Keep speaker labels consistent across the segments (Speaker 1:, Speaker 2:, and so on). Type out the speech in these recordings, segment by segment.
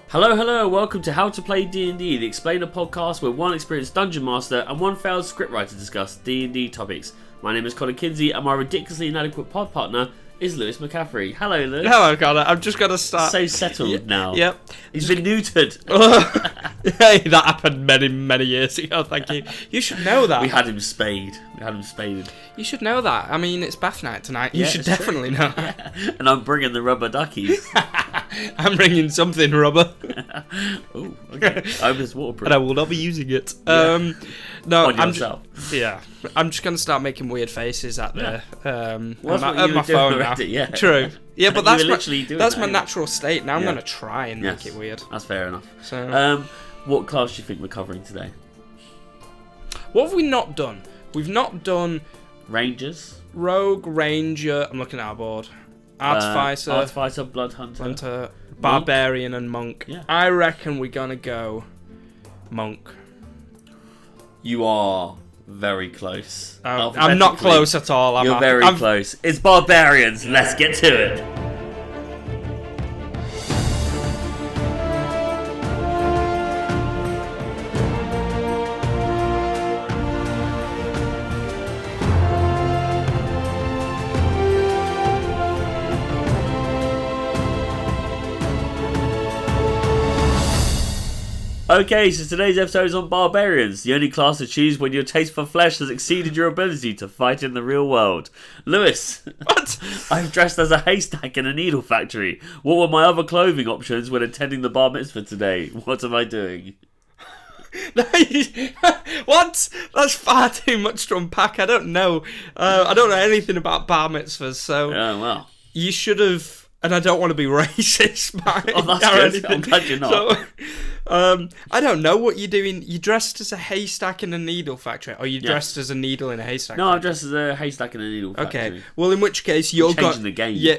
Speaker 1: Hello, welcome to How to Play D&D, the Explainer podcast where one experienced dungeon master and one failed scriptwriter discuss D&D topics. My name is Kinsey and my ridiculously inadequate pod partner is McCaffery. Hello, Lewis.
Speaker 2: Hello, Connor. I'm just going to start.
Speaker 1: So settled now.
Speaker 2: Yep.
Speaker 1: He's been neutered.
Speaker 2: Hey, that happened many years ago, thank you. You should know that.
Speaker 1: We had him spaded.
Speaker 2: You should know that. I mean, it's bath night tonight. You should definitely know that.
Speaker 1: And I'm bringing the rubber duckies.
Speaker 2: I'm bringing something rubber.
Speaker 1: Oh, okay. I hope it's waterproof.
Speaker 2: And I will not be using it.
Speaker 1: Yeah.
Speaker 2: No,
Speaker 1: On yourself.
Speaker 2: I'm just going to start making weird faces at the
Speaker 1: my
Speaker 2: phone now.
Speaker 1: Yeah.
Speaker 2: True. Yeah, but that's my
Speaker 1: that,
Speaker 2: natural state. Now I'm
Speaker 1: Yeah.
Speaker 2: going to try and make it weird.
Speaker 1: That's fair enough.
Speaker 2: So,
Speaker 1: What class do you think we're covering today?
Speaker 2: what have we not done? We've not done
Speaker 1: Rangers?
Speaker 2: Rogue, Ranger. I'm looking at our board. Artificer,
Speaker 1: Blood Hunter.
Speaker 2: Hunter, Barbarian, and Monk.
Speaker 1: Yeah.
Speaker 2: I reckon we're gonna go Monk.
Speaker 1: You are very close.
Speaker 2: I'm not close at all.
Speaker 1: You're very close. It's Barbarians. Let's get to it. Okay, so today's episode is on Barbarians, the only class to choose when your taste for flesh has exceeded your ability to fight in the real world. Lewis,
Speaker 2: What?
Speaker 1: I'm dressed as a haystack in a needle factory. What were my other clothing options when attending the bar mitzvah today? What am I doing?
Speaker 2: What? That's far too much to unpack. I don't know. I don't know anything about bar mitzvahs, so
Speaker 1: Oh, well.
Speaker 2: you should have. And I don't want to be racist, by
Speaker 1: Oh, that's
Speaker 2: or
Speaker 1: good.
Speaker 2: anything.
Speaker 1: I'm glad you're not.
Speaker 2: So, I don't know what you're doing. You dressed as a haystack in a needle factory, or you dressed as a needle in a haystack?
Speaker 1: No, I'm dressed as a haystack in a needle factory.
Speaker 2: Okay. Well, in which case you're
Speaker 1: changing the game.
Speaker 2: Yeah.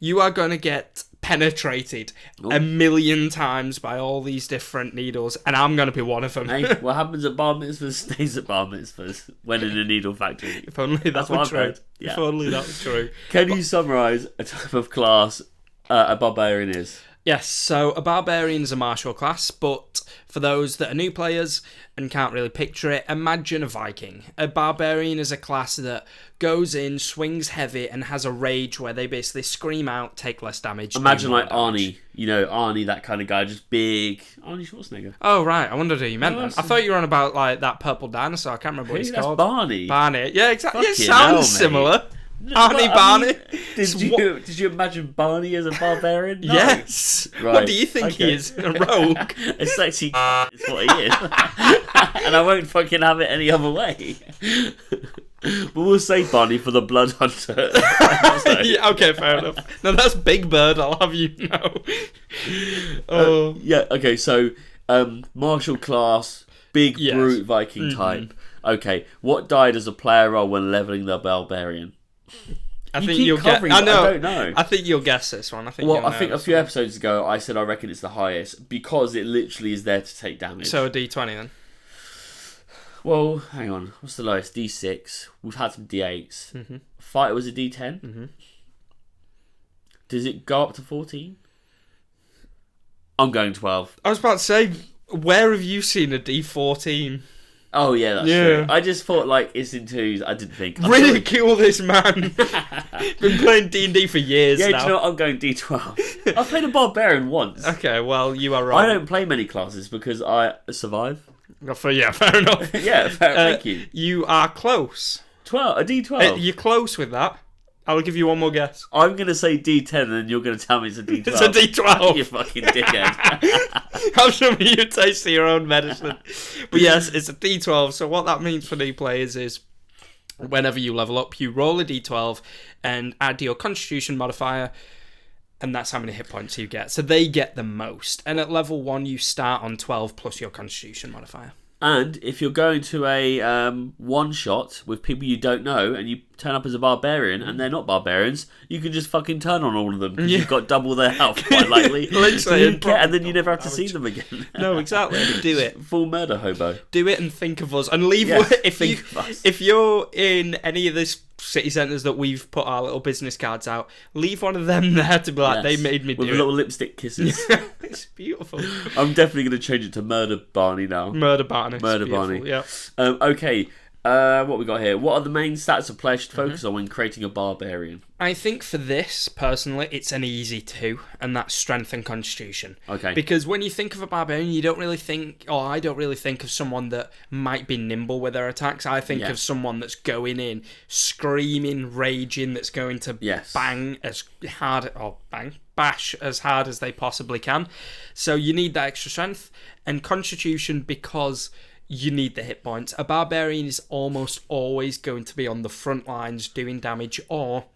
Speaker 2: You are going to get penetrated a million times by all these different needles, and I'm going to be one of them.
Speaker 1: Hey, what happens at bar mitzvahs stays at bar mitzvahs when in a needle factory.
Speaker 2: If only that were true.
Speaker 1: Yeah.
Speaker 2: If only that was true.
Speaker 1: Can you summarise a type of class a barbarian is?
Speaker 2: Yes, so a barbarian is a martial class, but for those that are new players and can't really picture it, imagine a Viking. A barbarian is a class that goes in, swings heavy, and has a rage where they basically scream out, take less damage.
Speaker 1: Imagine like Arnie, Arnie, that kind of guy, just big. Arnie Schwarzenegger.
Speaker 2: Oh, right, I wondered who you meant then.
Speaker 1: that's-
Speaker 2: I thought you were on about like that purple dinosaur, I can't remember what he's
Speaker 1: That's
Speaker 2: called.
Speaker 1: Barney.
Speaker 2: Barney, yeah, exactly. It
Speaker 1: Fucking hell,
Speaker 2: sounds
Speaker 1: mate.
Speaker 2: similar.
Speaker 1: No,
Speaker 2: Arnie
Speaker 1: but, I mean,
Speaker 2: Barney.
Speaker 1: Did you imagine Barney as a barbarian? No.
Speaker 2: Yes.
Speaker 1: Right,
Speaker 2: What do you think
Speaker 1: okay.
Speaker 2: he is? A rogue?
Speaker 1: A sexy is what he is. And I won't fucking have it any other way. But we'll say Barney for the Blood Hunter. So-
Speaker 2: Yeah, okay, fair enough. No, that's Big Bird, I'll have you know. Oh.
Speaker 1: Yeah, okay, so martial class, big
Speaker 2: Yes.
Speaker 1: brute Viking type. Okay, what died as a player role when leveling the barbarian?
Speaker 2: I
Speaker 1: You
Speaker 2: think
Speaker 1: keep
Speaker 2: you'll get.
Speaker 1: covering
Speaker 2: I
Speaker 1: it,
Speaker 2: know.
Speaker 1: I don't know.
Speaker 2: I think you'll guess this one. I think
Speaker 1: A few episodes ago I said I reckon it's the highest because it literally is there to take damage.
Speaker 2: So a D20 then.
Speaker 1: Well, hang on. What's the lowest? D6. We've had some D8s.
Speaker 2: Mm-hmm.
Speaker 1: Fighter was a D10.
Speaker 2: Mm-hmm.
Speaker 1: Does it go up to 14? I'm going 12.
Speaker 2: I was about to say, where have you seen a D14?
Speaker 1: Oh yeah, that's
Speaker 2: Yeah.
Speaker 1: true. I just thought like it's in twos. I didn't think. I
Speaker 2: Ridicule this man. Been playing D&D for years
Speaker 1: Yeah,
Speaker 2: now.
Speaker 1: do you know what? I'm going D12. I've played a barbarian once.
Speaker 2: Okay, well you are wrong.
Speaker 1: I don't play many classes because I survive.
Speaker 2: Yeah, fair enough.
Speaker 1: Yeah, thank you.
Speaker 2: You are close.
Speaker 1: 12, a D12.
Speaker 2: You're close with that. I'll give you one more guess.
Speaker 1: I'm going to say D10 and then you're going to tell me it's a D12.
Speaker 2: It's a D12.
Speaker 1: You fucking dickhead.
Speaker 2: I'm showing you taste your own medicine. But yes, it's a D12. So what that means for new players is whenever you level up, you roll a D12 and add your Constitution modifier, and that's how many hit points you get. So they get the most. And at level 1, you start on 12 plus your Constitution modifier.
Speaker 1: And if you're going to a one-shot with people you don't know and you turn up as a barbarian and they're not barbarians, you can just fucking turn on all of them because you've got double their health, quite likely.
Speaker 2: Literally.
Speaker 1: And then you never have to see them again.
Speaker 2: No, exactly. Do it.
Speaker 1: Full murder hobo.
Speaker 2: Do it and think of us. And leave
Speaker 1: Yes,
Speaker 2: if
Speaker 1: think of us.
Speaker 2: if you're in any of this city centres that we've put our little business cards out, leave one of them there to be like, they made me do
Speaker 1: with
Speaker 2: it.
Speaker 1: little lipstick kisses.
Speaker 2: It's beautiful.
Speaker 1: I'm definitely going to change it to Murder Barney now.
Speaker 2: Murder Barney.
Speaker 1: Murder Barney.
Speaker 2: Yeah.
Speaker 1: Okay. What we got here? What are the main stats a player should focus on when creating a barbarian?
Speaker 2: I think for this, personally, it's an easy 2, and that's strength and constitution.
Speaker 1: Okay.
Speaker 2: Because when you think of a barbarian, you don't really think, or I don't really think of someone that might be nimble with their attacks. I think of someone that's going in, screaming, raging, that's going to bang as hard, bash as hard as they possibly can. So you need that extra strength and constitution because you need the hit points. A barbarian is almost always going to be on the front lines doing damage or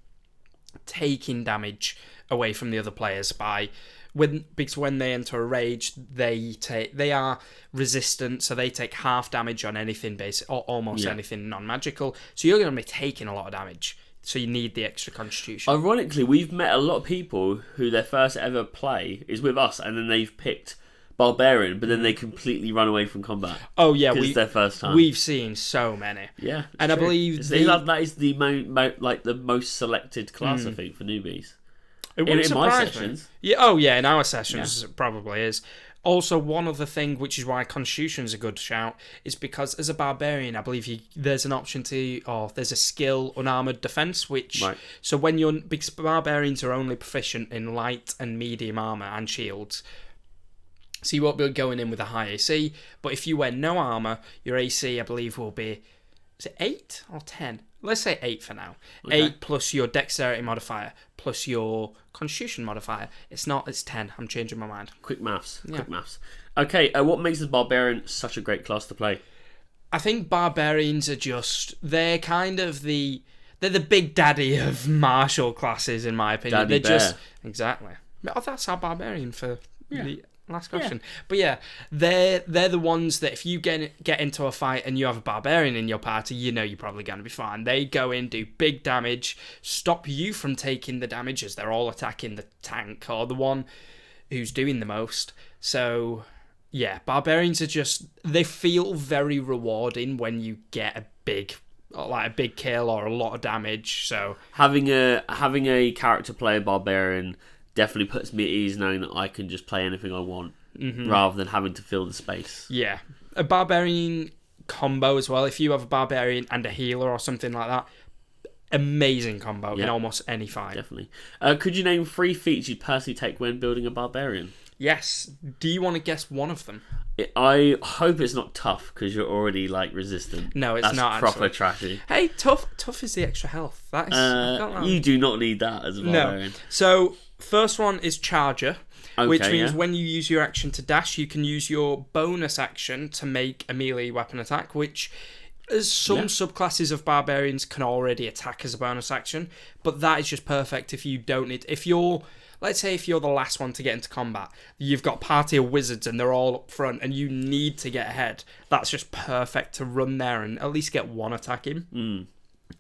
Speaker 2: taking damage away from the other players because when they enter a rage, they are resistant, so they take half damage on anything basic or almost anything non-magical. So you're going to be taking a lot of damage. So you need the extra constitution.
Speaker 1: Ironically, we've met a lot of people who their first ever play is with us, and then they've picked barbarian, but then they completely run away from combat.
Speaker 2: Oh yeah,
Speaker 1: it's their first time.
Speaker 2: We've seen so many.
Speaker 1: Yeah,
Speaker 2: and
Speaker 1: true.
Speaker 2: I believe
Speaker 1: that is the the most selected class, I think, for newbies.
Speaker 2: It
Speaker 1: in my sessions.
Speaker 2: Yeah, in our sessions it probably is. Also, one other thing, which is why Constitution's a good shout, is because as a barbarian, I believe there's an option there's a skill unarmored defense, which so because barbarians are only proficient in light and medium armor and shields. So you won't be going in with a high AC, but if you wear no armour, your AC, I believe, will be, is it 8 or 10? Let's say 8 for now. Okay. 8 plus your dexterity modifier, plus your constitution modifier. It's 10. I'm changing my mind.
Speaker 1: Quick maths. Okay, what makes the barbarian such a great class to play?
Speaker 2: I think barbarians are they're kind of they're the big daddy of martial classes, in my opinion.
Speaker 1: Daddy bear.
Speaker 2: Exactly. Oh, that's our barbarian for the last question. But yeah, they're the ones that if you get into a fight and you have a barbarian in your party, you know you're probably going to be fine. They go in, do big damage, stop you from taking the damage as they're all attacking the tank or the one who's doing the most. So yeah, barbarians are they feel very rewarding when you get a big kill or a lot of damage. So having
Speaker 1: a character play a barbarian definitely puts me at ease knowing that I can just play anything I want rather than having to fill the space.
Speaker 2: Yeah. A barbarian combo as well. If you have a barbarian and a healer or something like that, amazing combo in almost any fight.
Speaker 1: Definitely. Could you name 3 feats you'd personally take when building a barbarian?
Speaker 2: Yes. Do you want to guess one of them?
Speaker 1: I hope it's not tough because you're already resistant.
Speaker 2: No, it's not.
Speaker 1: That's proper
Speaker 2: actually
Speaker 1: trashy.
Speaker 2: Hey, tough is the extra health. That is.
Speaker 1: You do not need that as a barbarian.
Speaker 2: No. So first one is charger, which means when you use your action to dash, you can use your bonus action to make a melee weapon attack, which as some subclasses of barbarians can already attack as a bonus action, but that is just perfect if you don't need. Let's say if you're the last one to get into combat, you've got a party of wizards and they're all up front and you need to get ahead. That's just perfect to run there and at least get one attack in.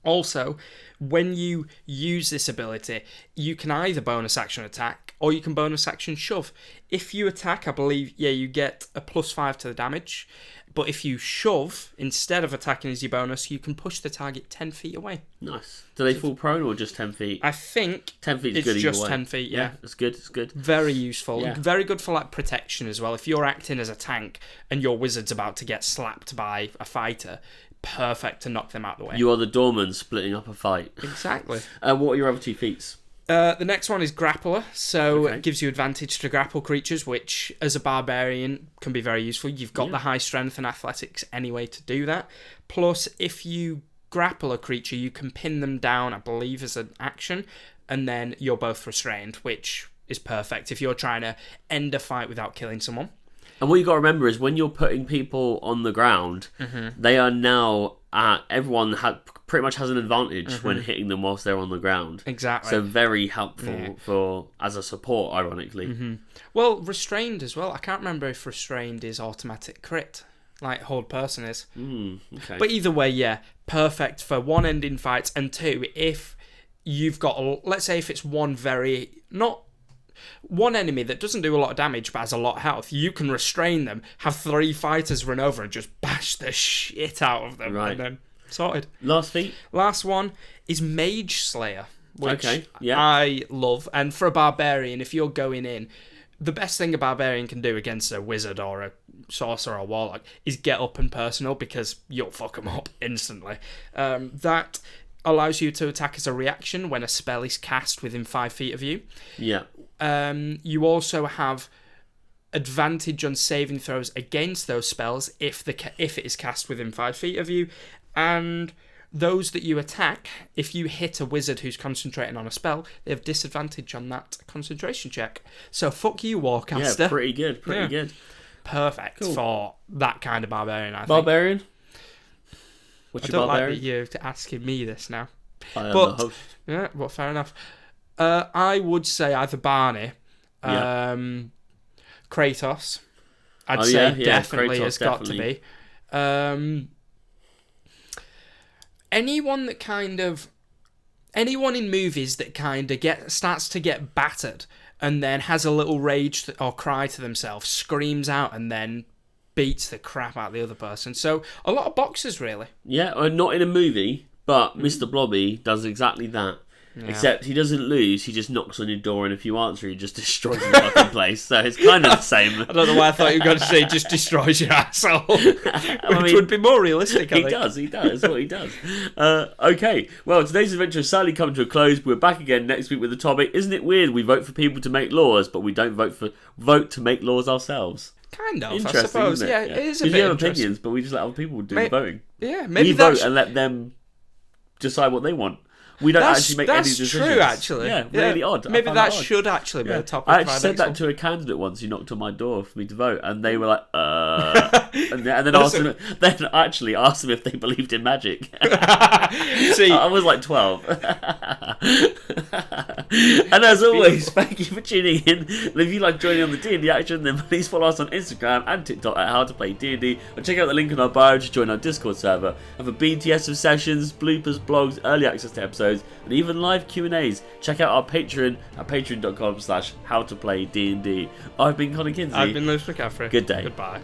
Speaker 2: Also, when you use this ability, you can either bonus action attack or you can bonus action shove. If you attack, I believe, you get a +5 to the damage. But if you shove, instead of attacking as your bonus, you can push the target 10 feet away.
Speaker 1: Nice. Do they fall prone or just 10 feet?
Speaker 2: I think
Speaker 1: 10 feet is
Speaker 2: it's
Speaker 1: good either
Speaker 2: just
Speaker 1: way.
Speaker 2: 10 feet, yeah.
Speaker 1: It's good, it's good.
Speaker 2: Very useful.
Speaker 1: Yeah.
Speaker 2: Very good for protection as well. If you're acting as a tank and your wizard's about to get slapped by a fighter, perfect to knock them out of the way.
Speaker 1: You are the doorman splitting up a fight.
Speaker 2: Exactly.
Speaker 1: What are your other 2 feats?
Speaker 2: The next one is Grappler, so it gives you advantage to grapple creatures, which as a barbarian can be very useful. You've got the high strength and athletics anyway to do that. Plus, if you grapple a creature, you can pin them down, I believe, as an action, and then you're both restrained, which is perfect if you're trying to end a fight without killing someone.
Speaker 1: And what you got to remember is when you're putting people on the ground, they are now everyone pretty much has an advantage when hitting them whilst they're on the ground.
Speaker 2: Exactly.
Speaker 1: So very helpful for as a support, ironically.
Speaker 2: Well, restrained as well. I can't remember if restrained is automatic crit, like hold person is.
Speaker 1: Okay.
Speaker 2: But either way, perfect for one, ending fights, and 2, if you've got, let's say if it's one enemy that doesn't do a lot of damage but has a lot of health, you can restrain them, have 3 fighters run over and just bash the shit out of them, and then sorted.
Speaker 1: Last feat?
Speaker 2: Last one is Mage Slayer, which
Speaker 1: yeah.
Speaker 2: I love. And for a barbarian, if you're going in, the best thing a barbarian can do against a wizard or a sorcerer or warlock is get up and personal, because you'll fuck them up instantly. That allows you to attack as a reaction when a spell is cast within 5 feet of you.
Speaker 1: Yeah.
Speaker 2: You also have advantage on saving throws against those spells if it is cast within 5 feet of you, and those that you attack, if you hit a wizard who's concentrating on a spell, they have disadvantage on that concentration check. So fuck you, Warcaster.
Speaker 1: Yeah, pretty good, good.
Speaker 2: Perfect for that kind of barbarian, I think.
Speaker 1: Barbarian? What's
Speaker 2: I
Speaker 1: your
Speaker 2: don't
Speaker 1: barbarian?
Speaker 2: like that you're asking me this now.
Speaker 1: I am the host.
Speaker 2: Yeah, well, fair enough. I would say either Barney, Kratos. I'd say definitely
Speaker 1: Kratos
Speaker 2: has got to be. Anyone in movies that kind of starts to get battered and then has a little rage or cry to themselves, screams out, and then beats the crap out of the other person. So a lot of boxers, really.
Speaker 1: Yeah, not in a movie, but Mr. Blobby does exactly that. Yeah. Except he doesn't lose, he just knocks on your door, and if you answer, he just destroys the fucking place. So it's kind of the same.
Speaker 2: I don't know why I thought you were going to say just destroys your asshole. Which would be more realistic, I think.
Speaker 1: He does. That's what he does. Okay, well, today's adventure has sadly come to a close. We're back again next week with the topic. Isn't it weird we vote for people to make laws, but we don't vote to make laws ourselves?
Speaker 2: Kind of,
Speaker 1: interesting,
Speaker 2: I suppose.
Speaker 1: Isn't it?
Speaker 2: Yeah, it is a bit
Speaker 1: you have
Speaker 2: interesting.
Speaker 1: opinions, but we just let other people do the voting.
Speaker 2: Yeah, maybe
Speaker 1: we vote and let them decide what they want. We don't actually make any decisions.
Speaker 2: That's true, actually.
Speaker 1: Yeah, really odd.
Speaker 2: Maybe that should actually be a topic.
Speaker 1: I actually said that to a candidate once who knocked on my door for me to vote, and they were like, and then asked them if they believed in magic.
Speaker 2: See,
Speaker 1: I was like 12. And as always, thank you for tuning in. And if you like joining on the D&D action, then please follow us on Instagram and TikTok at How to Play D&D, or check out the link in our bio to join our Discord server. And for BTS of sessions, bloopers, blogs, early access to episodes, and even live Q&As, check out our Patreon at patreon.com/howtoplaydnd. I've been Connor Kinsey.
Speaker 2: I've been Lewis McCaffery.
Speaker 1: Good day.
Speaker 2: Goodbye.